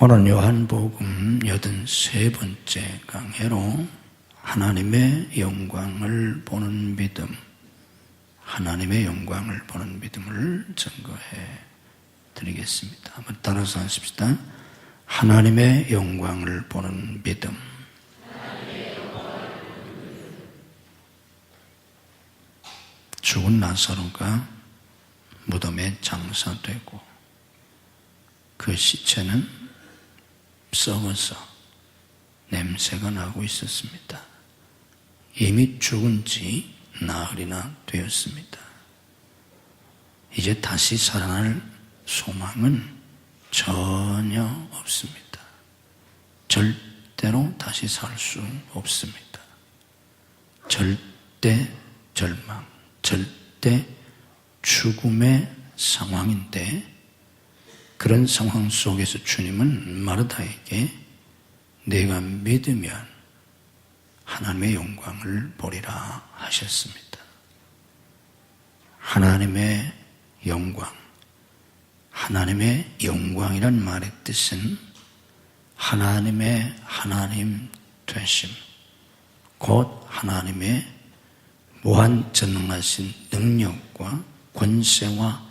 오늘 요한복음 83번째 강해로 하나님의 영광을 보는 믿음, 하나님의 영광을 보는 믿음을 증거해 드리겠습니다. 한번 따라서 하십시다. 하나님의 영광을 보는 믿음. 죽은 나사로가 무덤에 장사되고 그 시체는 썩어서 냄새가 나고 있었습니다. 이미 죽은 지 나흘이나 되었습니다. 이제 다시 살아날 소망은 전혀 없습니다. 절대로 다시 살 수 없습니다. 절대 절망, 절대 죽음의 상황인데 그런 상황 속에서 주님은 마르다에게 내가 믿으면 하나님의 영광을 보리라 하셨습니다. 하나님의 영광, 하나님의 영광이란 말의 뜻은 하나님의 하나님 되심, 곧 하나님의 무한전능하신 능력과 권세와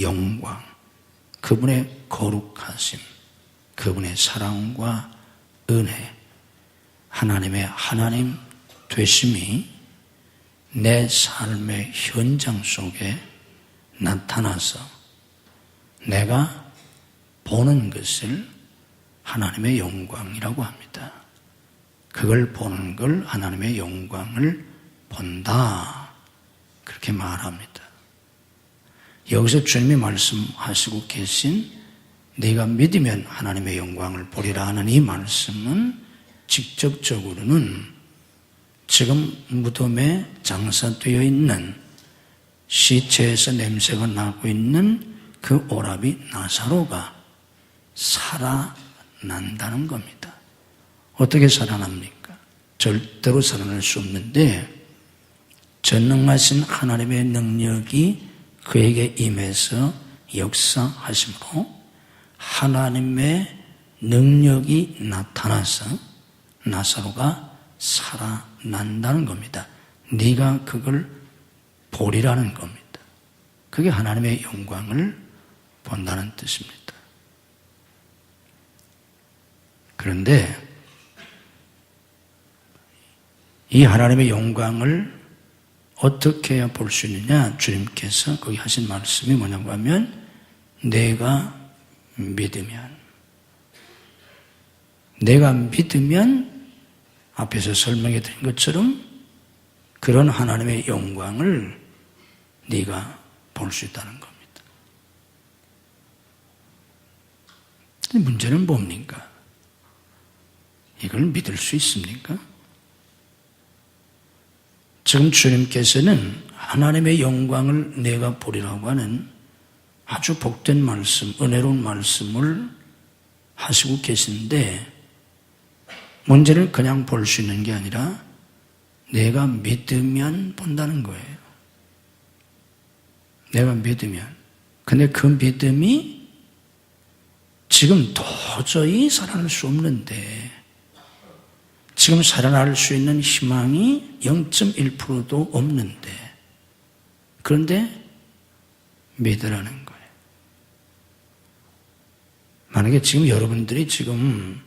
영광, 그분의 거룩하심, 그분의 사랑과 은혜, 하나님의 하나님 되심이 내 삶의 현장 속에 나타나서 내가 보는 것을 하나님의 영광이라고 합니다. 그걸 보는 걸 하나님의 영광을 본다, 그렇게 말합니다. 여기서 주님이 말씀하시고 계신 네가 믿으면 하나님의 영광을 보리라 하는 이 말씀은 직접적으로는 지금 무덤에 장사되어 있는 시체에서 냄새가 나고 있는 그 오라비 나사로가 살아난다는 겁니다. 어떻게 살아납니까? 절대로 살아날 수 없는데 전능하신 하나님의 능력이 그에게 임해서 역사하심으로 하나님의 능력이 나타나서 나사로가 살아난다는 겁니다. 네가 그걸 보리라는 겁니다. 그게 하나님의 영광을 본다는 뜻입니다. 그런데 이 하나님의 영광을 어떻게 해야 볼 수 있느냐? 주님께서 거기 하신 말씀이 뭐냐고 하면 내가 믿으면 앞에서 설명해 드린 것처럼 그런 하나님의 영광을 네가 볼 수 있다는 겁니다. 문제는 뭡니까? 이걸 믿을 수 있습니까? 지금 주님께서는 하나님의 영광을 내가 보리라고 하는 아주 복된 말씀, 은혜로운 말씀을 하시고 계신데 문제는 그냥 볼 수 있는 게 아니라 내가 믿으면 본다는 거예요. 내가 믿으면. 근데 그 믿음이 지금 도저히 살아날 수 없는데 지금 살아날 수 있는 희망이 0.1%도 없는데 그런데 믿으라는 거예요. 만약에 지금 여러분들이 지금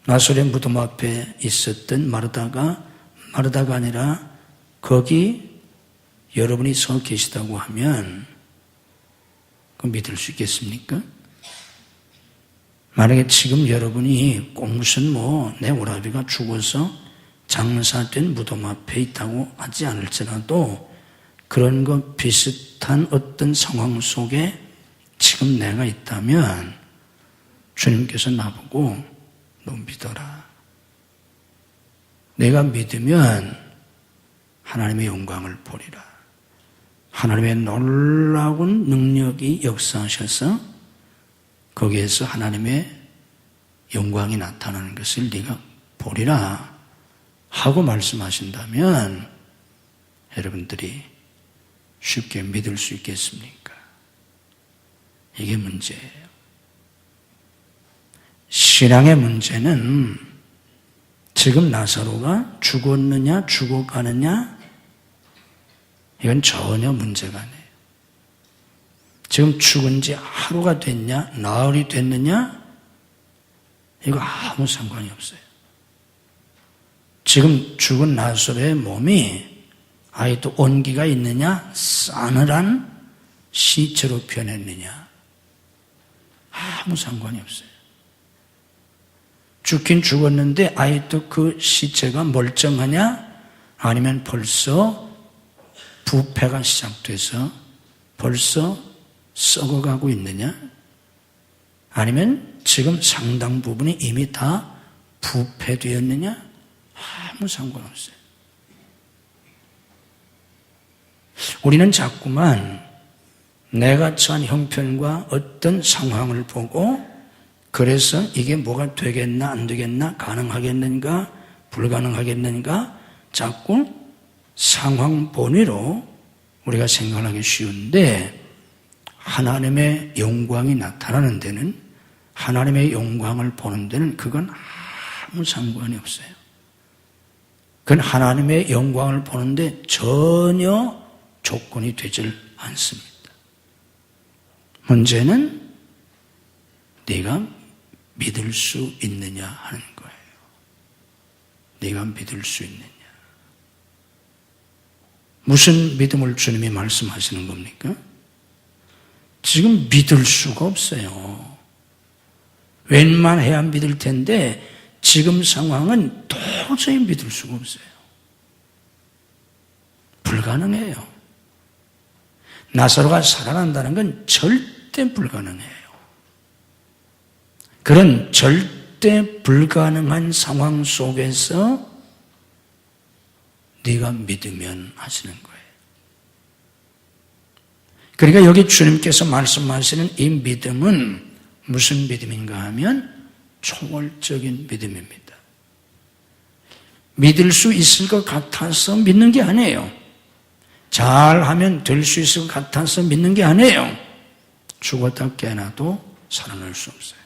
나사로의 무덤 앞에 있었던 마르다가 아니라 거기 여러분이 서 계시다고 하면 그거 믿을 수 있겠습니까? 만약에 지금 여러분이 꼭 무슨 내 오라비가 죽어서 장사된 무덤 앞에 있다고 하지 않을지라도 그런 것 비슷한 어떤 상황 속에 지금 내가 있다면 주님께서 나보고 너 믿어라. 내가 믿으면 하나님의 영광을 보리라. 하나님의 놀라운 능력이 역사하셔서 거기에서 하나님의 영광이 나타나는 것을 네가 보리라 하고 말씀하신다면 여러분들이 쉽게 믿을 수 있겠습니까? 이게 문제예요. 신앙의 문제는 지금 나사로가 죽었느냐 죽어가느냐 이건 전혀 문제가 아니에요. 지금 죽은 지 하루가 됐냐 나흘이 됐느냐 이거 아무 상관이 없어요. 지금 죽은 나사로의 몸이 아직도 온기가 있느냐 싸늘한 시체로 변했느냐 아무 상관이 없어요. 죽긴 죽었는데 아직도 그 시체가 멀쩡하냐 아니면 벌써 부패가 시작돼서 벌써 썩어가고 있느냐 아니면 지금 상당 부분이 이미 다 부패되었느냐 아무 상관없어요. 우리는 자꾸만 내가 처한 형편과 어떤 상황을 보고 그래서 이게 뭐가 되겠나 안 되겠나 가능하겠는가 불가능하겠는가 자꾸 상황 본위로 우리가 생각하기 쉬운데 하나님의 영광이 나타나는 데는 하나님의 영광을 보는 데는 그건 아무 상관이 없어요. 그건 하나님의 영광을 보는데 전혀 조건이 되질 않습니다. 문제는 네가 믿을 수 있느냐 하는 거예요. 네가 믿을 수 있느냐. 무슨 믿음을 주님이 말씀하시는 겁니까? 지금 믿을 수가 없어요. 웬만해야 믿을 텐데 지금 상황은 도저히 믿을 수가 없어요. 불가능해요. 나사로가 살아난다는 건 절대 불가능해요. 그런 절대 불가능한 상황 속에서 네가 믿으면 하시는 거예요. 그러니까 여기 주님께서 말씀하시는 이 믿음은 무슨 믿음인가 하면 초월적인 믿음입니다. 믿을 수 있을 것 같아서 믿는 게 아니에요. 잘하면 될 수 있을 것 같아서 믿는 게 아니에요. 죽었다 깨어나도 살아날 수 없어요.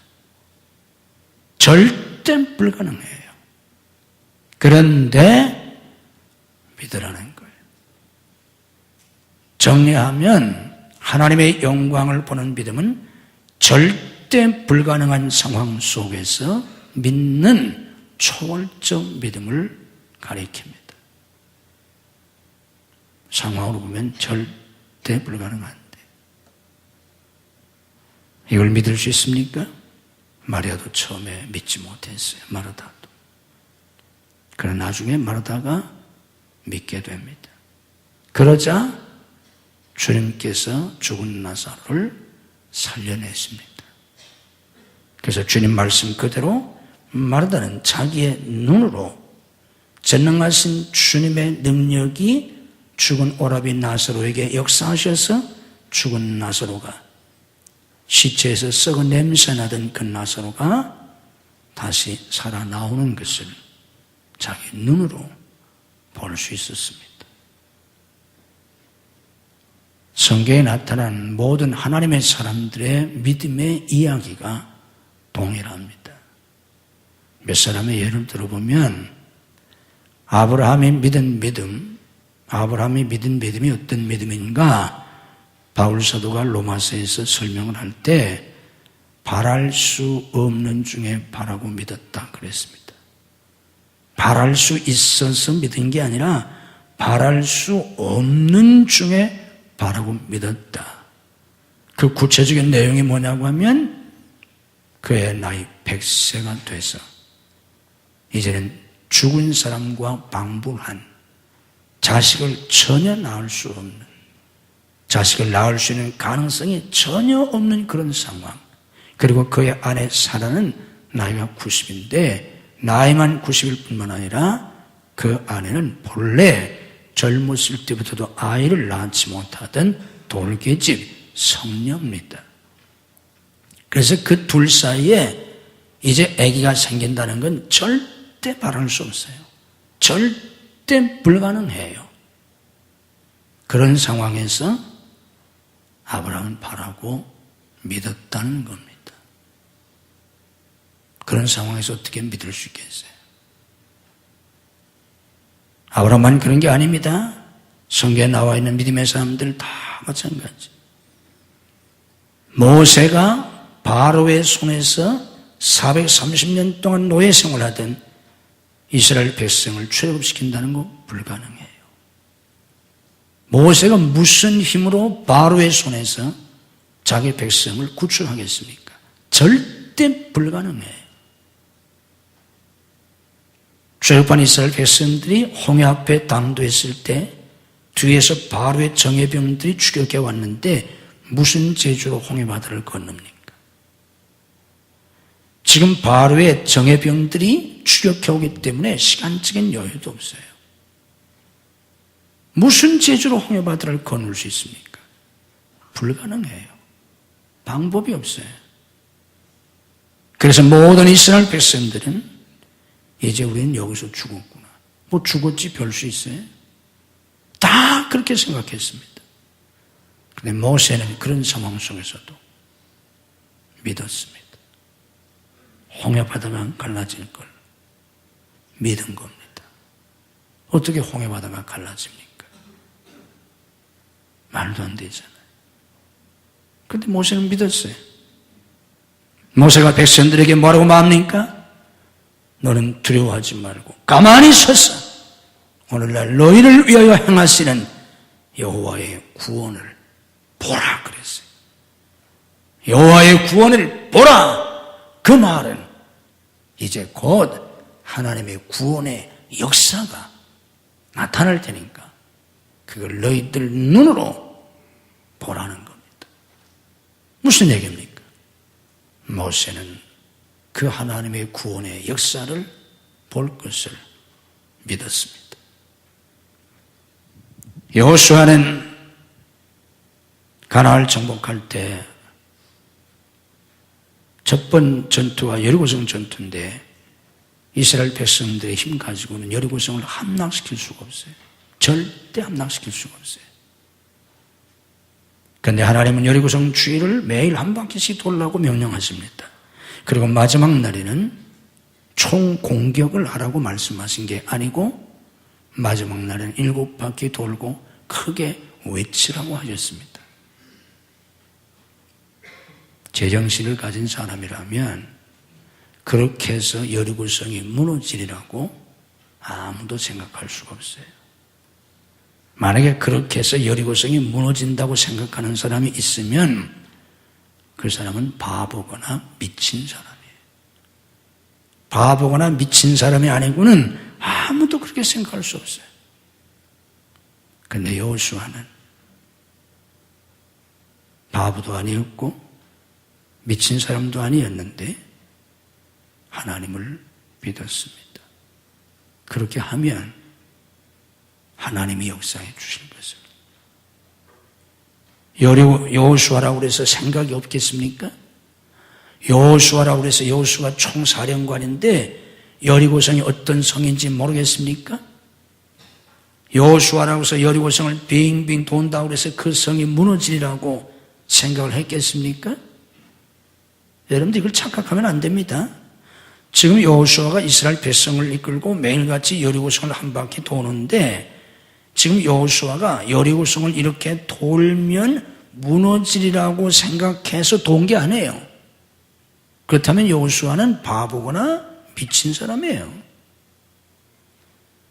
절대 불가능해요. 그런데 믿으라는 거예요. 정리하면 하나님의 영광을 보는 믿음은 절대 불가능한 상황 속에서 믿는 초월적 믿음을 가리킵니다. 상황으로 보면 절대 불가능한데 이걸 믿을 수 있습니까? 마리아도 처음에 믿지 못했어요. 마르다도. 그러나 나중에 마르다가 믿게 됩니다. 그러자 주님께서 죽은 나사로를 살려냈습니다. 그래서 주님 말씀 그대로 마르다는 자기의 눈으로 전능하신 주님의 능력이 죽은 오라비 나사로에게 역사하셔서 죽은 나사로가 시체에서 썩은 냄새나던 그 나사로가 다시 살아나오는 것을 자기 눈으로 볼 수 있었습니다. 성경에 나타난 모든 하나님의 사람들의 믿음의 이야기가 동일합니다. 몇 사람의 예를 들어보면 아브라함이 믿은 믿음, 아브라함이 믿은 믿음이 어떤 믿음인가? 바울 사도가 로마서에서 설명을 할 때 바랄 수 없는 중에 바라고 믿었다 그랬습니다. 바랄 수 있어서 믿은 게 아니라 바랄 수 없는 중에 바라고 믿었다. 그 구체적인 내용이 뭐냐고 하면 그의 나이 100세가 돼서 이제는 죽은 사람과 방불한 자식을 전혀 낳을 수 없는 자식을 낳을 수 있는 가능성이 전혀 없는 그런 상황. 그리고 그의 아내 사라는 나이가 90인데 나이만 90일 뿐만 아니라 그 아내는 본래 젊었을 때부터도 아이를 낳지 못하던 돌계집 성녀입니다. 그래서 그 둘 사이에 이제 아기가 생긴다는 건 절대 바랄 수 없어요. 절대 불가능해요. 그런 상황에서 아브라함은 바라고 믿었다는 겁니다. 그런 상황에서 어떻게 믿을 수 있겠어요? 아브라함만 그런 게 아닙니다. 성경에 나와 있는 믿음의 사람들 다 마찬가지. 모세가 바로의 손에서 430년 동안 노예 생활하던 이스라엘 백성을 출애굽시킨다는 거 불가능해요. 모세가 무슨 힘으로 바로의 손에서 자기 백성을 구출하겠습니까? 절대 불가능해요. 출애굽한 이스라엘 백성들이 홍해 앞에 당도했을 때 뒤에서 바로의 정예병들이 추격해 왔는데 무슨 재주로 홍해 바다를 건넙니까? 지금 바로의 정예병들이 추격해 오기 때문에 시간적인 여유도 없어요. 무슨 재주로 홍해 바다를 건널 수 있습니까? 불가능해요. 방법이 없어요. 그래서 모든 이스라엘 백성들은 이제 우리는 여기서 죽었구나. 뭐 죽었지 별 수 있어요? 다 그렇게 생각했습니다. 그런데 모세는 그런 상황 속에서도 믿었습니다. 홍해 바다가 갈라질 걸 믿은 겁니다. 어떻게 홍해 바다가 갈라집니까? 말도 안 되잖아요. 그런데 모세는 믿었어요. 모세가 백성들에게 뭐라고 말합니까? 너는 두려워하지 말고 가만히 서서 오늘날 너희를 위하여 행하시는 여호와의 구원을 보라 그랬어요. 여호와의 구원을 보라. 그 말은 이제 곧 하나님의 구원의 역사가 나타날 테니까 그걸 너희들 눈으로 보라는 겁니다. 무슨 얘기입니까? 모세는 그 하나님의 구원의 역사를 볼 것을 믿었습니다. 여호수아는 가나안을 정복할 때 첫 번 전투가 여리고성 전투인데 이스라엘 백성들의 힘 가지고는 여리고성을 함락시킬 수가 없어요. 절대 함락시킬 수가 없어요. 그런데 하나님은 여리고성 주위를 매일 한 바퀴씩 돌라고 명령하십니다. 그리고 마지막 날에는 총 공격을 하라고 말씀하신 게 아니고 마지막 날에는 7바퀴 돌고 크게 외치라고 하셨습니다. 제정신을 가진 사람이라면 그렇게 해서 여리고성이 무너지리라고 아무도 생각할 수가 없어요. 만약에 그렇게 해서 여리고성이 무너진다고 생각하는 사람이 있으면 그 사람은 바보거나 미친 사람이에요. 바보거나 미친 사람이 아니고는 아무도 그렇게 생각할 수 없어요. 그런데 여호수아는 바보도 아니었고 미친 사람도 아니었는데 하나님을 믿었습니다. 그렇게 하면 하나님이 역사해 주실 것을. 여호수아라고 해서 생각이 없겠습니까? 여호수아라고 해서 여호수아가 총사령관인데 여리고성이 어떤 성인지 모르겠습니까? 여호수아라고 해서 여리고성을 빙빙 돈다고 해서 그 성이 무너지리라고 생각을 했겠습니까? 여러분들 이걸 착각하면 안 됩니다. 지금 여호수아가 이스라엘 백성을 이끌고 매일같이 여리고성을 한 바퀴 도는데 지금 여호수아가 여리고성을 이렇게 돌면 무너지리라고 생각해서 돈 게 아니에요. 그렇다면 여호수아는 바보거나 미친 사람이에요.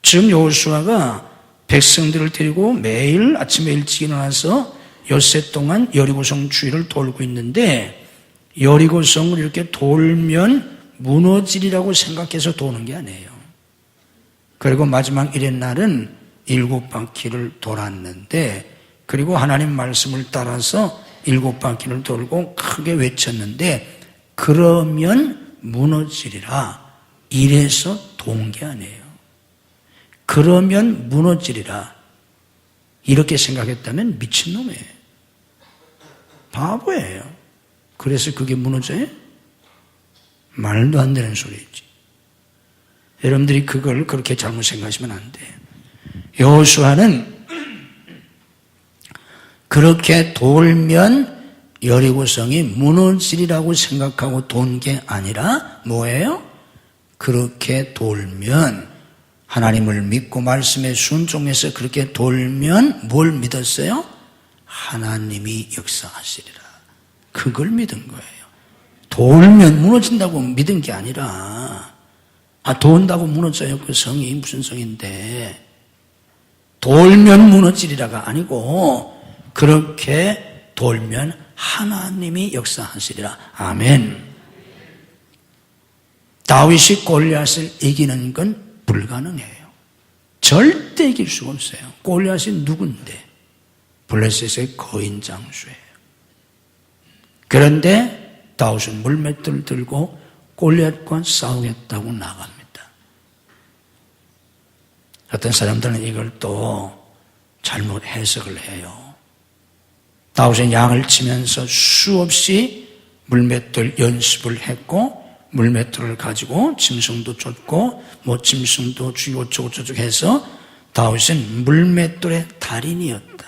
지금 여호수아가 백성들을 데리고 매일 아침에 일찍 일어나서 엿새 동안 여리고성 주위를 돌고 있는데 여리고성을 이렇게 돌면 무너지리라고 생각해서 도는 게 아니에요. 그리고 마지막 일의 날은 7바퀴를 돌았는데 그리고 하나님 말씀을 따라서 7바퀴를 돌고 크게 외쳤는데 그러면 무너지리라 이래서 돈 게 아니에요. 그러면 무너지리라 이렇게 생각했다면 미친놈이에요. 바보예요. 그래서 그게 무너져요? 말도 안 되는 소리지. 여러분들이 그걸 그렇게 잘못 생각하시면 안 돼요. 여호수아는 그렇게 돌면 여리고성이 무너지리라고 생각하고 돈 게 아니라 뭐예요? 그렇게 돌면, 하나님을 믿고 말씀에 순종해서 그렇게 돌면 뭘 믿었어요? 하나님이 역사하시리라. 그걸 믿은 거예요. 돌면 무너진다고 믿은 게 아니라, 돈다고 무너져요. 그 성이 무슨 성인데. 돌면 무너지리라가 아니고, 그렇게 돌면 하나님이 역사하시리라. 아멘. 다윗이 골리앗을 이기는 건 불가능해요. 절대 이길 수가 없어요. 골리앗이 누군데? 블레셋의 거인 장수예요. 그런데 다윗은 물맷돌을 들고 골리앗과 싸우겠다고 나갑니다. 어떤 사람들은 이걸 또 잘못 해석을 해요. 다윗은 양을 치면서 수없이 물맷돌 연습을 했고, 물맷돌을 가지고 짐승도 쫓고 짐승도 죽이고 어쩌고저쩌고 해서 다윗은 물맷돌의 달인이었다.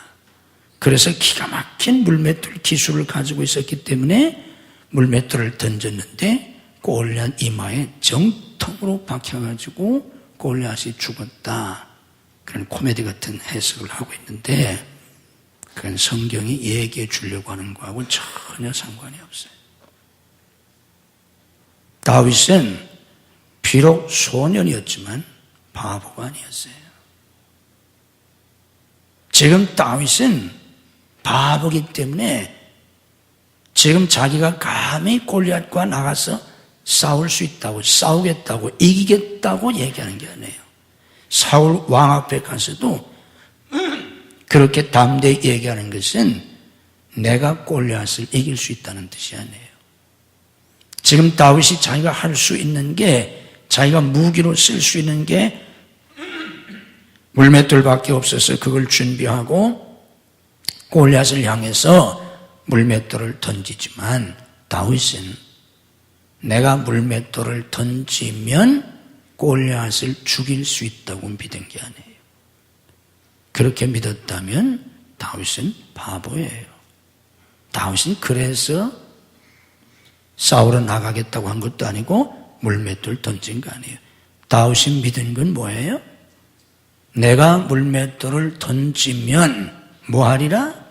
그래서 기가 막힌 물맷돌 기술을 가지고 있었기 때문에 물맷돌을 던졌는데 골리앗 이마에 정통으로 박혀가지고 골리앗이 죽었다. 그런 코미디 같은 해석을 하고 있는데, 그건 성경이 얘기해 주려고 하는 거하고 전혀 상관이 없어요. 다윗은 비록 소년이었지만 바보가 아니었어요. 지금 다윗은 바보기 때문에 지금 자기가 감히 골리앗과 나가서 싸울 수 있다고, 싸우겠다고, 이기겠다고 얘기하는 게 아니에요. 사울 왕 앞에 가서도 그렇게 담대히 얘기하는 것은 내가 골리앗을 이길 수 있다는 뜻이 아니에요. 지금 다윗이 자기가 할 수 있는 게, 자기가 무기로 쓸 수 있는 게 물맷돌밖에 없어서 그걸 준비하고 골리앗을 향해서 물맷돌을 던지지만, 다윗은 내가 물맷돌을 던지면 골리앗을 죽일 수 있다고 믿은 게 아니에요. 그렇게 믿었다면 다윗은 바보예요. 다윗은 그래서 싸우러 나가겠다고 한 것도 아니고 물맷돌 던진 거 아니에요. 다윗이 믿은 건 뭐예요? 내가 물맷돌을 던지면 뭐하리라?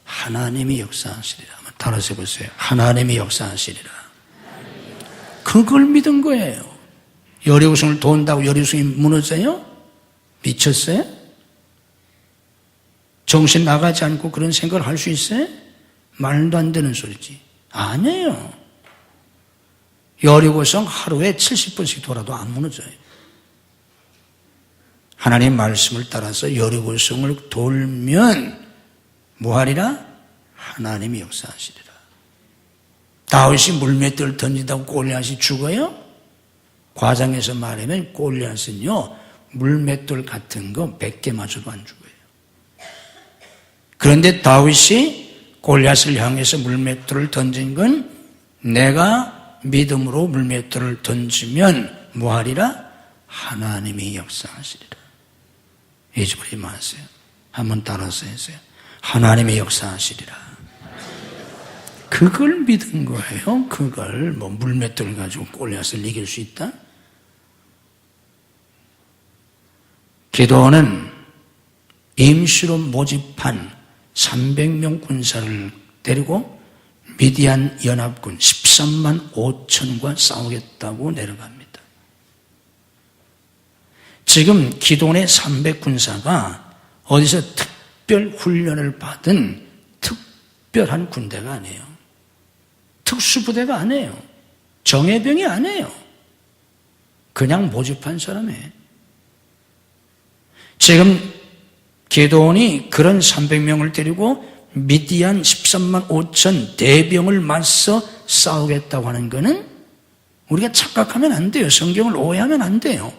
하나님이 역사하시리라. 한번 따라서 해보세요. 하나님이 역사하시리라. 그걸 믿은 거예요. 여리고성을 돈다고 여리고성이 무너져요? 미쳤어요? 정신 나가지 않고 그런 생각을 할 수 있어요? 말도 안 되는 소리지. 아니에요. 여리고성 하루에 70번씩 돌아도 안 무너져요. 하나님 말씀을 따라서 여리고성을 돌면 뭐하리라? 하나님이 역사하시리라. 다윗이 물맷돌을 던진다고 골리앗이 죽어요? 과장해서 말하면 골리앗은요, 물맷돌 같은 거 100개 맞아도 안 죽어요. 그런데 다윗이 골리앗을 향해서 물맷돌을 던진 건 내가 믿음으로 물맷돌을 던지면 뭐하리라? 하나님이 역사하시리라. 잊어버리지 마세요. 한번 따라서 해주세요. 하나님이 역사하시리라. 그걸 믿은 거예요. 그걸 물맷돌을 가지고 골리앗을 이길 수 있다? 기도는 임시로 모집한 300명 군사를 데리고 미디안 연합군 13만 5천과 싸우겠다고 내려갑니다. 지금 기돈의 300군사가 어디서 특별 훈련을 받은 특별한 군대가 아니에요. 특수부대가 아니에요. 정예병이 아니에요. 그냥 모집한 사람이에요. 지금 기도원이 그런 300명을 데리고 미디안 13만 5천 대병을 맞서 싸우겠다고 하는 것은 우리가 착각하면 안 돼요. 성경을 오해하면 안 돼요.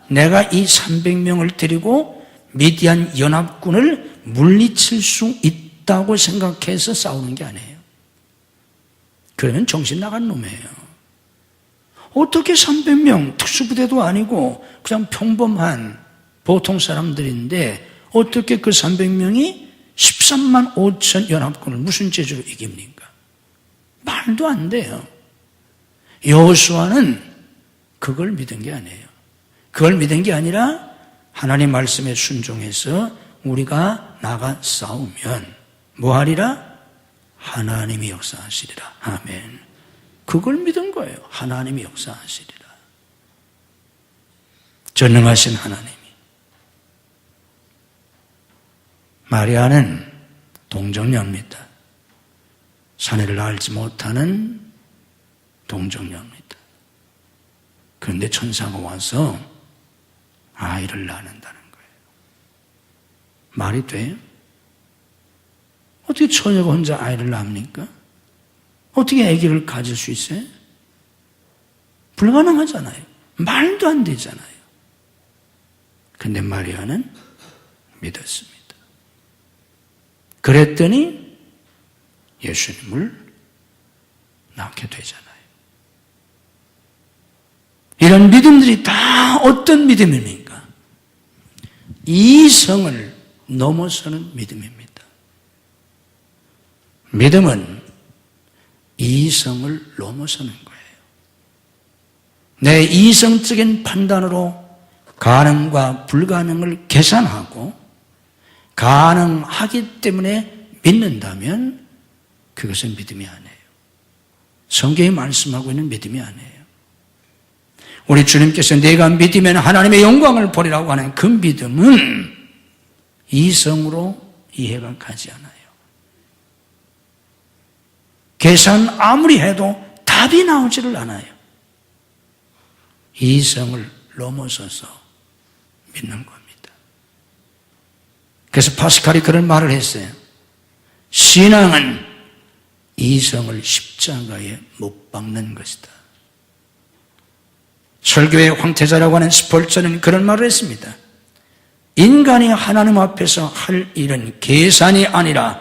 내가 이 300명을 데리고 미디안 연합군을 물리칠 수 있다고 생각해서 싸우는 게 아니에요. 그러면 정신 나간 놈이에요. 어떻게 300명, 특수부대도 아니고 그냥 평범한 보통 사람들인데 어떻게 그 300명이 13만 5천 연합군을 무슨 재주로 이깁니까? 말도 안 돼요. 여호수아는 그걸 믿은 게 아니에요. 그걸 믿은 게 아니라 하나님 말씀에 순종해서 우리가 나가 싸우면 뭐하리라? 하나님이 역사하시리라. 아멘. 그걸 믿은 거예요. 하나님이 역사하시리라. 전능하신 하나님이. 마리아는 동정녀입니다. 사내를 알지 못하는 동정녀입니다. 그런데 천사가 와서 아이를 낳는다는 거예요. 말이 돼요? 어떻게 처녀가 혼자 아이를 낳습니까? 어떻게 아기를 가질 수 있어요? 불가능하잖아요. 말도 안 되잖아요. 근데 마리아는 믿었습니다. 그랬더니 예수님을 낳게 되잖아요. 이런 믿음들이 다 어떤 믿음입니까? 이성을 넘어서는 믿음입니다. 믿음은 이성을 넘어서는 거예요. 내 이성적인 판단으로 가능과 불가능을 계산하고 가능하기 때문에 믿는다면 그것은 믿음이 아니에요. 성경이 말씀하고 있는 믿음이 아니에요. 우리 주님께서 내가 믿으면 하나님의 영광을 보리라고 하는 그 믿음은 이성으로 이해가 가지 않아요. 계산 아무리 해도 답이 나오지를 않아요. 이성을 넘어서서 믿는 겁니다. 그래서 파스칼이 그런 말을 했어요. 신앙은 이성을 십자가에 못 박는 것이다. 설교의 황태자라고 하는 스폴전은 그런 말을 했습니다. 인간이 하나님 앞에서 할 일은 계산이 아니라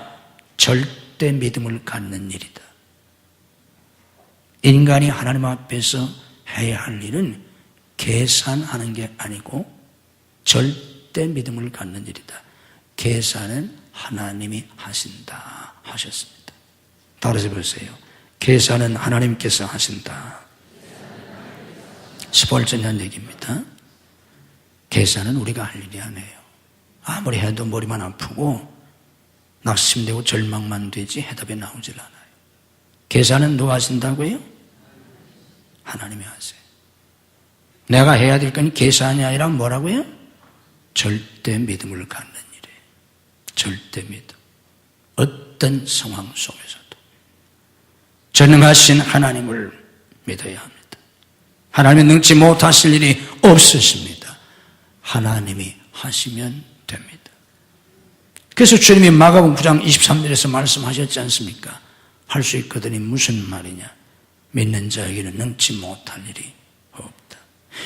절대 믿음을 갖는 일이다. 인간이 하나님 앞에서 해야 할 일은 계산하는 게 아니고 절대 믿음을 갖는 일이다. 계산은 하나님이 하신다 하셨습니다. 따라서 보세요. 계산은 하나님께서 하신다. 스폴전한 얘기입니다. 계산은 우리가 할 일이 아니에요. 아무리 해도 머리만 아프고 낙심되고 절망만 되지 해답이 나오질 않아요. 계산은 누가 하신다고요? 하나님이 하세요. 내가 해야 될 건 계산이 아니라 뭐라고요? 절대 믿음을 갖는 일이에요. 절대 믿음. 어떤 상황 속에서도 전능하신 하나님을 믿어야 합니다. 하나님이 능치 못하실 일이 없으십니다. 하나님이 하시면 됩니다. 그래서 주님이 마가복음 9장 23절에서 말씀하셨지 않습니까? 할 수 있거든이 무슨 말이냐? 믿는 자에게는 능치 못할 일이 없다.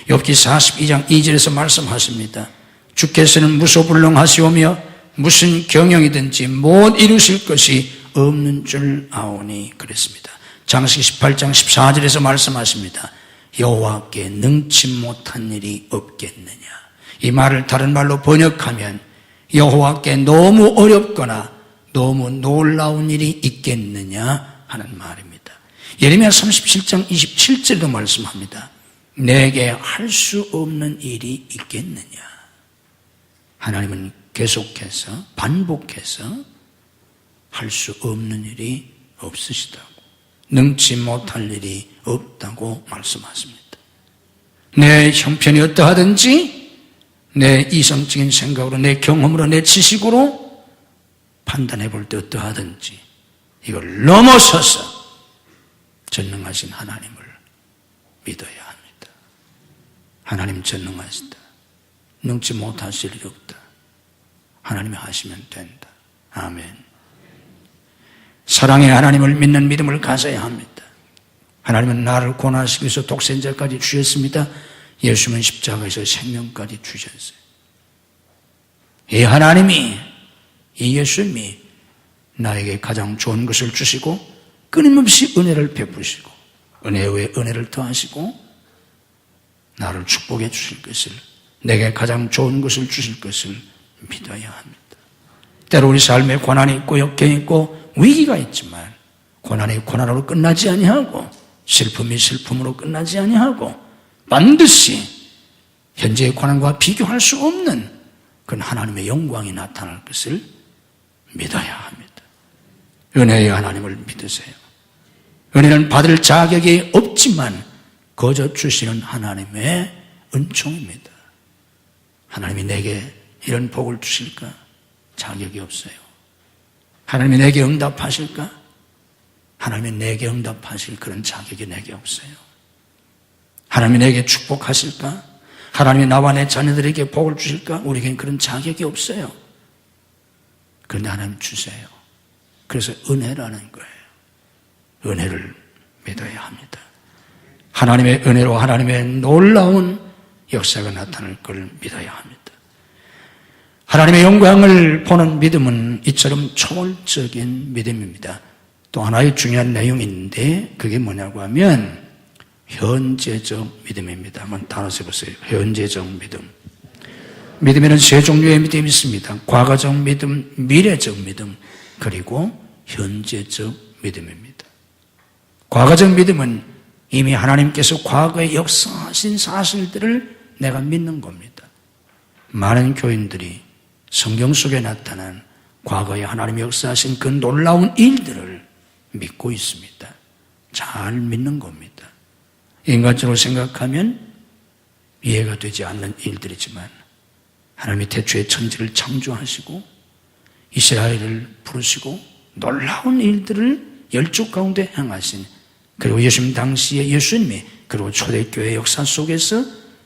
욥기 42장 2절에서 말씀하십니다. 주께서는 무소불능하시오며 무슨 경영이든지 못 이루실 것이 없는 줄 아오니 그랬습니다. 장세기 18장 14절에서 말씀하십니다. 여호와께 능치 못한 일이 없겠느냐. 이 말을 다른 말로 번역하면 여호와께 너무 어렵거나 너무 놀라운 일이 있겠느냐 하는 말입니다. 예레미야 37장 27절도 말씀합니다. 내게 할 수 없는 일이 있겠느냐. 하나님은 계속해서 반복해서 할 수 없는 일이 없으시다고, 능치 못할 일이 없다고 말씀하십니다. 내 형편이 어떠하든지 내 이성적인 생각으로, 내 경험으로, 내 지식으로 판단해 볼 때 어떠하든지 이걸 넘어서서 전능하신 하나님을 믿어야 합니다. 하나님 전능하시다. 능치 못하실 일이 없다. 하나님이 하시면 된다. 아멘. 사랑의 하나님을 믿는 믿음을 가져야 합니다. 하나님은 나를 고난하시기 위해서 독생자까지 주셨습니다. 예수님은 십자가에서 생명까지 주셨어요. 이 하나님이, 이 예수님이 나에게 가장 좋은 것을 주시고 끊임없이 은혜를 베푸시고 은혜 위에 은혜를 더하시고 나를 축복해 주실 것을, 내게 가장 좋은 것을 주실 것을 믿어야 합니다. 때로 우리 삶에 고난이 있고 역경이 있고 위기가 있지만 고난이 고난으로 끝나지 아니하고 슬픔이 슬픔으로 끝나지 아니하고 반드시 현재의 고난과 비교할 수 없는 그런 하나님의 영광이 나타날 것을 믿어야 합니다. 은혜의 하나님을 믿으세요. 은혜는 받을 자격이 없지만 거저 주시는 하나님의 은총입니다. 하나님이 내게 이런 복을 주실까? 자격이 없어요. 하나님이 내게 응답하실까? 하나님이 내게 응답하실 그런 자격이 내게 없어요. 하나님이 내게 축복하실까? 하나님이 나와 내 자녀들에게 복을 주실까? 우리에겐 그런 자격이 없어요. 그런데 하나님 주세요. 그래서 은혜라는 거예요. 은혜를 믿어야 합니다. 하나님의 은혜로 하나님의 놀라운 역사가 나타날 걸 믿어야 합니다. 하나님의 영광을 보는 믿음은 이처럼 초월적인 믿음입니다. 또 하나의 중요한 내용인데 그게 뭐냐고 하면 현재적 믿음입니다. 한번 따라서 보세요. 현재적 믿음. 믿음에는 세 종류의 믿음이 있습니다. 과거적 믿음, 미래적 믿음, 그리고 현재적 믿음입니다. 과거적 믿음은 이미 하나님께서 과거에 역사하신 사실들을 내가 믿는 겁니다. 많은 교인들이 성경 속에 나타난 과거에 하나님이 역사하신 그 놀라운 일들을 믿고 있습니다. 잘 믿는 겁니다. 인간적으로 생각하면 이해가 되지 않는 일들이지만 하나님이 태초에 천지를 창조하시고 이스라엘을 부르시고 놀라운 일들을 열조 가운데 행하신, 그리고 예수님 당시에 예수님이 그리고 초대교회 역사 속에서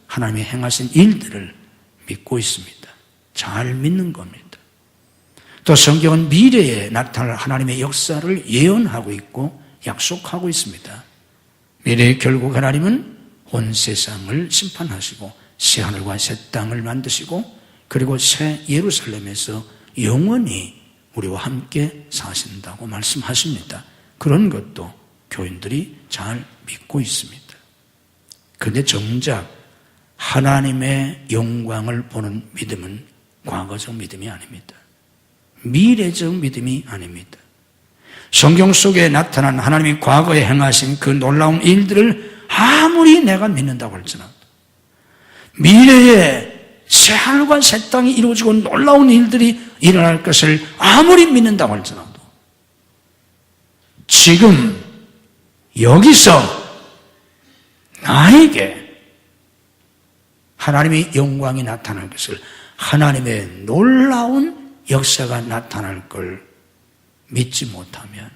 하나님이 행하신 일들을 믿고 있습니다. 잘 믿는 겁니다. 또 성경은 미래에 나타날 하나님의 역사를 예언하고 있고 약속하고 있습니다. 미래의 결국 하나님은 온 세상을 심판하시고 새 하늘과 새 땅을 만드시고 그리고 새 예루살렘에서 영원히 우리와 함께 사신다고 말씀하십니다. 그런 것도 교인들이 잘 믿고 있습니다. 그런데 정작 하나님의 영광을 보는 믿음은 과거적 믿음이 아닙니다. 미래적 믿음이 아닙니다. 성경 속에 나타난 하나님이 과거에 행하신 그 놀라운 일들을 아무리 내가 믿는다고 할지라도 미래에 새하늘과 새 땅이 이루어지고 놀라운 일들이 일어날 것을 아무리 믿는다고 할지라도 지금 여기서 나에게 하나님의 영광이 나타날 것을, 하나님의 놀라운 역사가 나타날 걸 믿지 못하면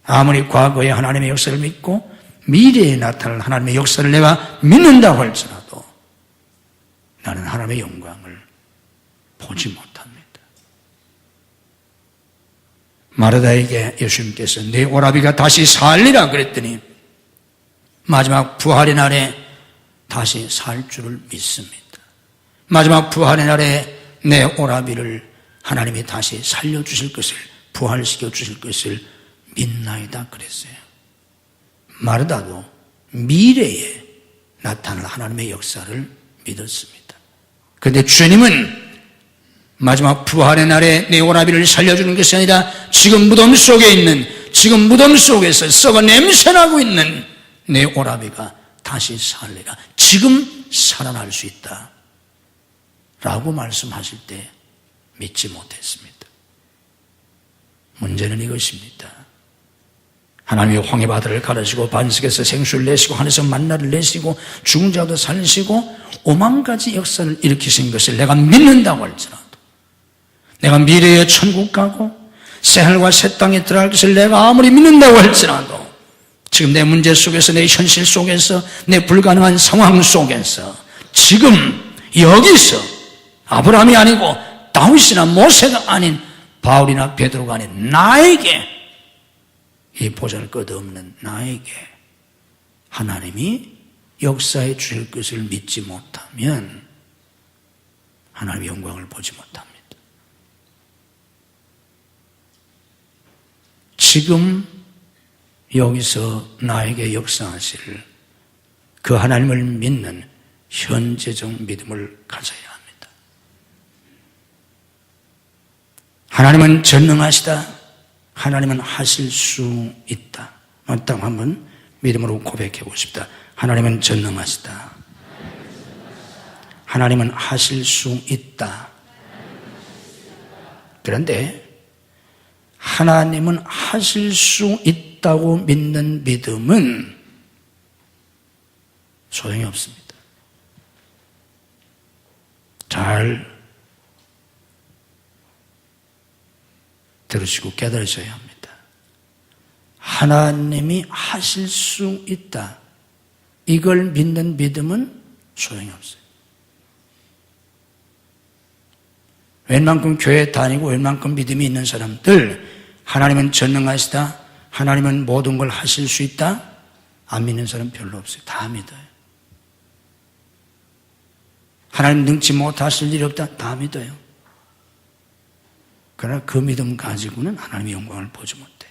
아무리 과거에 하나님의 역사를 믿고 미래에 나타날 하나님의 역사를 내가 믿는다고 할지라도 나는 하나님의 영광을 보지 못합니다. 마르다에게 예수님께서 내 오라비가 다시 살리라 그랬더니 마지막 부활의 날에 다시 살 줄을 믿습니다. 마지막 부활의 날에 내 오라비를 하나님이 다시 살려주실 것을, 부활시켜 주실 것을 믿나이다 그랬어요. 마르다도 미래에 나타날 하나님의 역사를 믿었습니다. 그런데 주님은 마지막 부활의 날에 내 오라비를 살려주는 것이 아니라 지금 무덤 속에 있는, 지금 무덤 속에서 썩어 냄새나고 있는 내 오라비가 다시 살리라, 지금 살아날 수 있다 라고 말씀하실 때 믿지 못했습니다. 문제는 이것입니다. 하나님이 홍해바다를 가르시고 반석에서 생수를 내시고 하늘에서 만나를 내시고 죽은 자도 살리시고 5만 가지 역사를 일으키신 것을 내가 믿는다고 할지라도, 내가 미래에 천국 가고 새하늘과 새 땅에 들어갈 것을 내가 아무리 믿는다고 할지라도 지금 내 문제 속에서, 내 현실 속에서, 내 불가능한 상황 속에서 지금 여기서 아브라함이 아니고 다윗이나 모세가 아닌 바울이나 베드로가 아닌 나에게, 이 보잘 것 없는 나에게 하나님이 역사해 주실 것을 믿지 못하면 하나님의 영광을 보지 못합니다. 지금 여기서 나에게 역사하실 그 하나님을 믿는 현재적 믿음을 가져야 합니다. 하나님은 전능하시다. 하나님은 하실 수 있다. 딱 한번 믿음으로 고백하고 싶다. 하나님은 전능하시다. 하나님은 하실 수 있다. 그런데 하나님은 하실 수 있다고 믿는 믿음은 소용이 없습니다. 잘 들으시고 깨달으셔야 합니다. 하나님이 하실 수 있다. 이걸 믿는 믿음은 소용이 없어요. 웬만큼 교회 다니고 웬만큼 믿음이 있는 사람들, 하나님은 전능하시다, 하나님은 모든 걸 하실 수 있다, 안 믿는 사람 별로 없어요. 다 믿어요. 하나님 능치 못하실 일이 없다, 다 믿어요. 그러나 그 믿음 가지고는 하나님의 영광을 보지 못해요.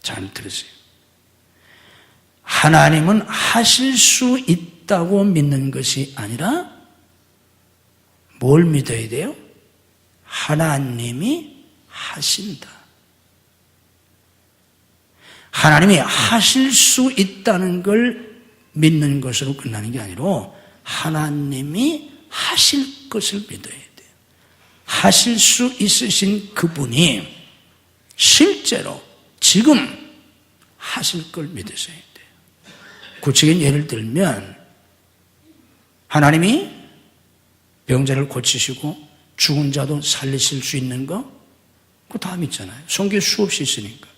잘 들으세요. 하나님은 하실 수 있다고 믿는 것이 아니라 뭘 믿어야 돼요? 하나님이 하신다. 하나님이 하실 수 있다는 걸 믿는 것으로 끝나는 게 아니라 하나님이 하실 것을 믿어야 돼요. 하실 수 있으신 그분이 실제로 지금 하실 걸 믿으셔야 돼요. 구체적인 예를 들면 하나님이 병자를 고치시고 죽은 자도 살리실 수 있는 거 그거 다 믿잖아요. 성경에 수없이 있으니까.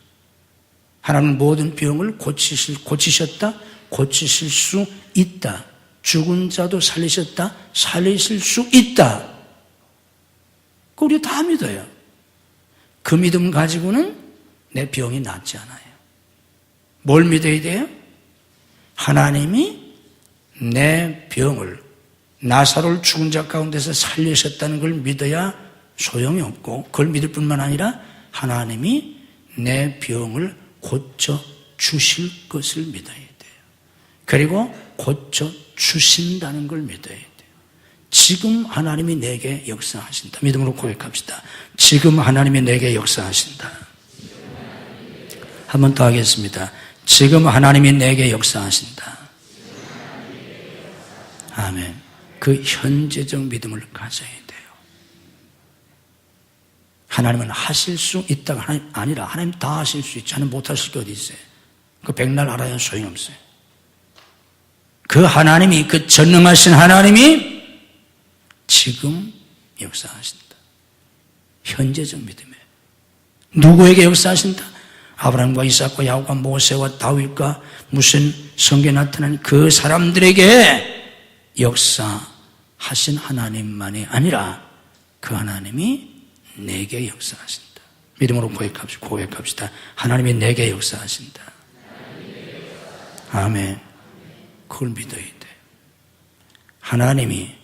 하나님은 모든 병을 고치셨다, 고치실 수 있다. 죽은 자도 살리셨다, 살리실 수 있다. 그거 우리 다 믿어요. 그 믿음 가지고는 내 병이 낫지 않아요. 뭘 믿어야 돼요? 하나님이 내 병을, 나사로를 죽은 자 가운데서 살리셨다는 걸 믿어야 소용이 없고, 그걸 믿을 뿐만 아니라 하나님이 내 병을 고쳐 주실 것을 믿어야 돼요. 그리고 고쳐 주신다는 걸 믿어야 돼요. 지금 하나님이 내게 역사하신다. 믿음으로 고백합시다. 지금 하나님이 내게 역사하신다. 한 번 더 하겠습니다. 지금 하나님이 내게 역사하신다. 아멘. 그 현재적 믿음을 가져야 돼요. 하나님은 하실 수 있다가 아니라 하나님 다 하실 수 있지 않으면 못하실 게 어디 있어요. 그 백날 알아야 소용없어요. 그 하나님이, 그 전능하신 하나님이 지금 역사하신다. 현재적 믿음이에요. 누구에게 역사하신다? 아브라함과 이삭과 야곱과 모세와 다윗과 무슨 성경에 나타난 그 사람들에게 역사하신 하나님만이 아니라 그 하나님이 내게 역사하신다. 믿음으로 고백합시다. 하나님이 내게 역사하신다. 아멘. 그걸 믿어야 돼. 하나님이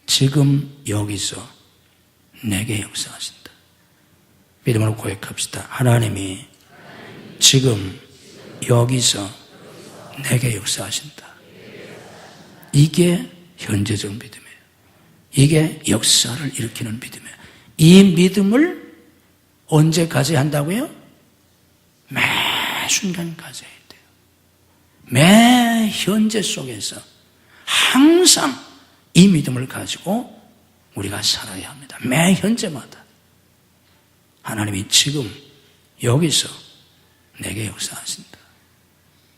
지금 여기서 내게 역사하신다. 믿음으로 고백합시다. 하나님이 지금 여기서 내게 역사하신다. 이게 현재적 믿음이에요. 이게 역사를 일으키는 믿음이에요. 이 믿음을 언제 가져야 한다고요? 매 순간 가져야 돼요. 매 현재 속에서 항상 이 믿음을 가지고 우리가 살아야 합니다. 매 현재마다 하나님이 지금 여기서 내게 역사하신다.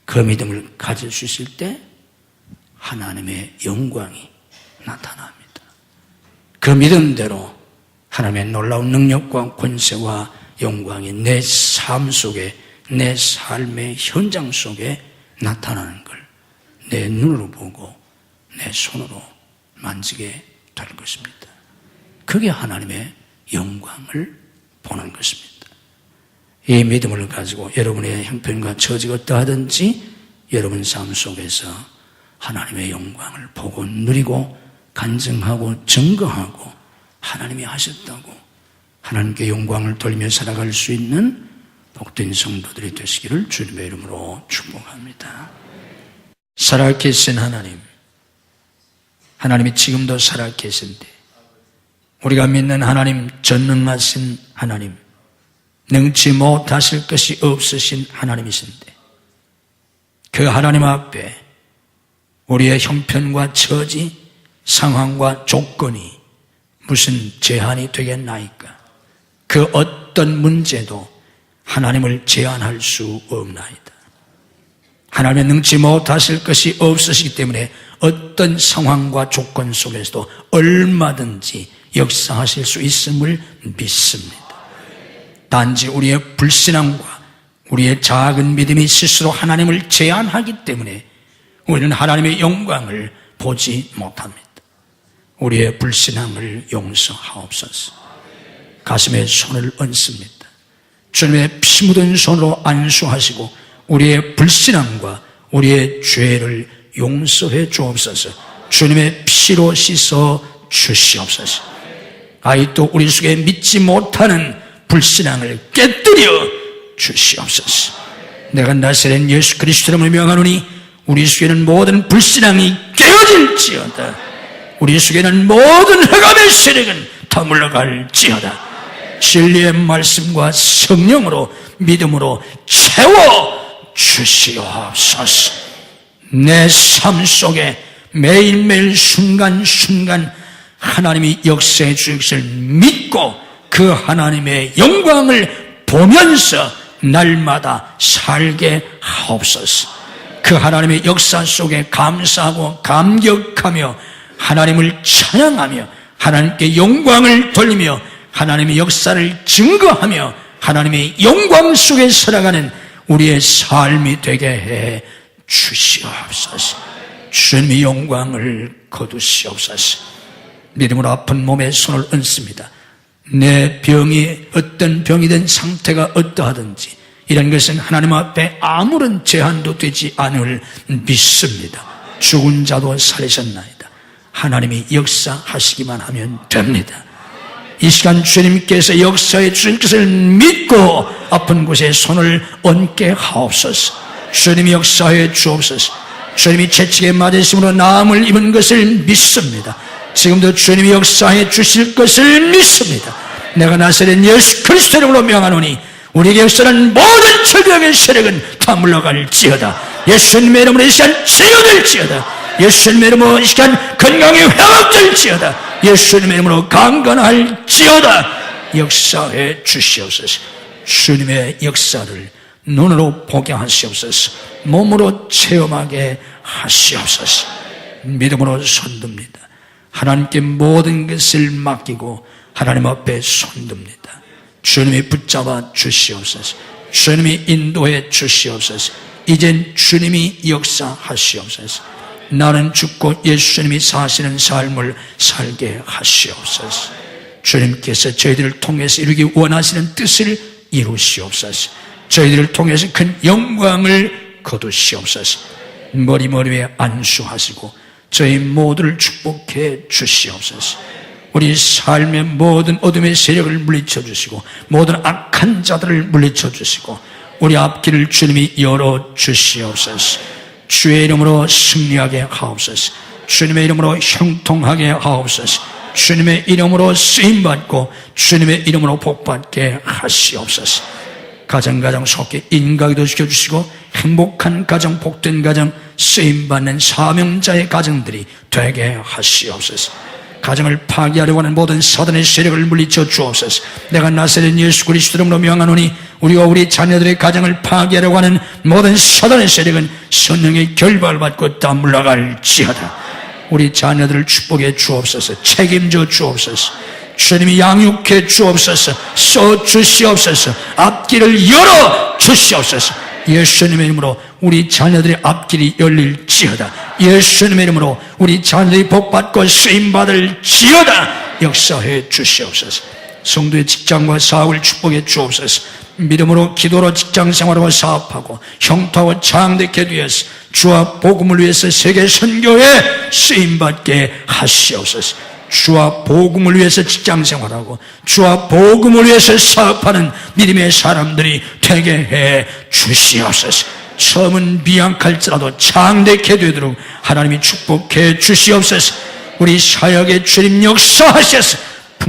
그 믿음을 가질 수 있을 때 하나님의 영광이 나타납니다. 그 믿음대로 하나님의 놀라운 능력과 권세와 영광이 내 삶 속에, 내 삶의 현장 속에 나타나는 걸 내 눈으로 보고 내 손으로 만지게 될 것입니다. 그게 하나님의 영광을 보는 것입니다. 이 믿음을 가지고 여러분의 형편과 처지가 어떠하든지 여러분 삶 속에서 하나님의 영광을 보고 누리고 간증하고 증거하고 하나님이 하셨다고 하나님께 영광을 돌리며 살아갈 수 있는 복된 성도들이 되시기를 주님의 이름으로 축복합니다. 살아계신 하나님, 하나님이 지금도 살아계신데 우리가 믿는 하나님, 전능하신 하나님, 능치 못하실 것이 없으신 하나님이신데 그 하나님 앞에 우리의 형편과 처지, 상황과 조건이 무슨 제한이 되겠나이까? 그 어떤 문제도 하나님을 제한할 수 없나이다. 하나님의 능치 못하실 것이 없으시기 때문에 어떤 상황과 조건 속에서도 얼마든지 역사하실 수 있음을 믿습니다. 단지 우리의 불신앙과 우리의 작은 믿음이 스스로 하나님을 제한하기 때문에 우리는 하나님의 영광을 보지 못합니다. 우리의 불신앙을 용서하옵소서. 가슴에 손을 얹습니다. 주님의 피 묻은 손으로 안수하시고 우리의 불신앙과 우리의 죄를 용서해 주옵소서. 주님의 피로 씻어 주시옵소서. 아직도 우리 속에 믿지 못하는 불신앙을 깨뜨려 주시옵소서. 내가 나사렛 예수 그리스도 이름으로 명하노니 우리 속에는 모든 불신앙이 깨어질지어다. 우리 속에는 모든 흑암의 세력은 다 물러갈지어다. 진리의 말씀과 성령으로 믿음으로 채워 주시옵소서. 내 삶 속에 매일매일 순간순간 하나님이 역사해 주실 것을 믿고 그 하나님의 영광을 보면서 날마다 살게 하옵소서. 그 하나님의 역사 속에 감사하고 감격하며 하나님을 찬양하며 하나님께 영광을 돌리며 하나님의 역사를 증거하며 하나님의 영광 속에 살아가는 우리의 삶이 되게 해 주시옵소서. 주님의 영광을 거두시옵소서. 믿음으로 아픈 몸에 손을 얹습니다. 내 병이 어떤 병이든 상태가 어떠하든지 이런 것은 하나님 앞에 아무런 제한도 되지 않을 믿습니다. 죽은 자도 살리셨나이다. 하나님이 역사하시기만 하면 됩니다. 이 시간 주님께서 역사해 주실 것을 믿고 아픈 곳에 손을 얹게 하옵소서. 주님이 역사해 주옵소서. 주님이 채찍에 맞으심으로 나음을 입은 것을 믿습니다. 지금도 주님이 역사해 주실 것을 믿습니다. 내가 나사렛 예수 그리스도 이름으로 명하노니 우리에게 역사하는 모든 절벽의 세력은 다 물러갈지어다. 예수님의 이름으로 이 시간 치유될지어다. 예수님의 이름으로 이 시간 건강이 회복될지어다. 예수님의 이름으로 강건할지어다. 역사해 주시옵소서. 주님의 역사를 눈으로 보게 하시옵소서. 몸으로 체험하게 하시옵소서. 믿음으로 손듭니다. 하나님께 모든 것을 맡기고 하나님 앞에 손듭니다. 주님이 붙잡아 주시옵소서. 주님이 인도해 주시옵소서. 이젠 주님이 역사하시옵소서. 나는 죽고 예수님이 사시는 삶을 살게 하시옵소서. 주님께서 저희들을 통해서 이루기 원하시는 뜻을 이루시옵소서. 저희들을 통해서 큰 영광을 거두시옵소서. 머리 위에 안수하시고 저희 모두를 축복해 주시옵소서. 우리 삶의 모든 어둠의 세력을 물리쳐 주시고 모든 악한 자들을 물리쳐 주시고 우리 앞길을 주님이 열어 주시옵소서. 주의 이름으로 승리하게 하옵소서. 주님의 이름으로 형통하게 하옵소서. 주님의 이름으로 쓰임받고 주님의 이름으로 복받게 하시옵소서. 가정 속에 인가기도 시켜주시고 행복한 가정, 복된 가정, 쓰임받는 사명자의 가정들이 되게 하시옵소서. 가정을 파괴하려고 하는 모든 사단의 세력을 물리쳐 주옵소서. 내가 나사렛 예수 그리스도 이름으로 명하노니 우리와 우리 자녀들의 가정을 파괴하려고 하는 모든 사단의 세력은 성령의 결박을 받고 다 물러갈지어다. 우리 자녀들을 축복해 주옵소서. 책임져 주옵소서. 주님이 양육해 주옵소서. 써 주시옵소서. 앞길을 열어 주시옵소서. 예수님의 이름으로 우리 자녀들의 앞길이 열릴지어다. 예수님의 이름으로 우리 자녀들이 복받고 쓰임받을지어다. 역사해 주시옵소서. 성도의 직장과 사업을 축복해 주옵소서. 믿음으로 기도로 직장생활하고 사업하고 형통하고 장대케 되어서 주와 복음을 위해서 세계 선교에 쓰임받게 하시옵소서. 주와 복음을 위해서 직장생활하고 주와 복음을 위해서 사업하는 믿음의 사람들이 되게 해 주시옵소서. 처음은 미약할지라도 장대케 되도록 하나님이 축복해 주시옵소서. 우리 사역에 주님 역사하셔서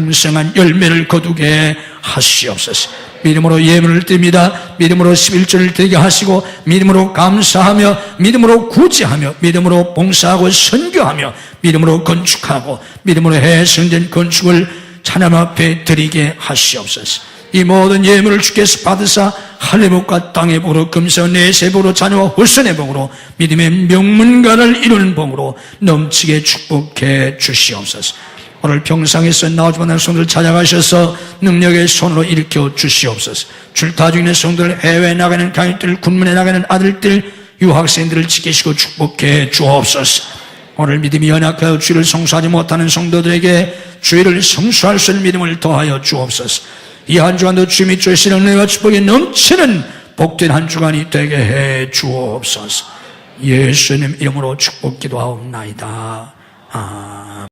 풍성한 열매를 거두게 하시옵소서. 믿음으로 예물을 드립니다. 믿음으로 11조를 드리게 하시고, 믿음으로 감사하며, 믿음으로 구제하며, 믿음으로 봉사하고 선교하며, 믿음으로 건축하고, 믿음으로 해성된 건축을 하나님 앞에 드리게 하시옵소서. 이 모든 예물을 주께서 받으사 할례복과 땅의 복으로, 금세 내세 복으로, 자녀와 후손의 복으로, 믿음의 명문가를 이루는 복으로 넘치게 축복해 주시옵소서. 오늘 평상에서 나오지 못한 성도를 찾아가셔서 능력의 손으로 일으켜 주시옵소서. 출타 중인 성도들, 해외에 나가는 가족들, 군문에 나가는 아들들, 유학생들을 지키시고 축복해 주옵소서. 오늘 믿음이 연약하여 주의를 성수하지 못하는 성도들에게 주의를 성수할 수 있는 믿음을 더하여 주옵소서. 이 한 주간도 주님이 주시는 은혜와 축복이 넘치는 복된 한 주간이 되게 해 주옵소서. 예수님 이름으로 축복 기도하옵나이다. 아멘.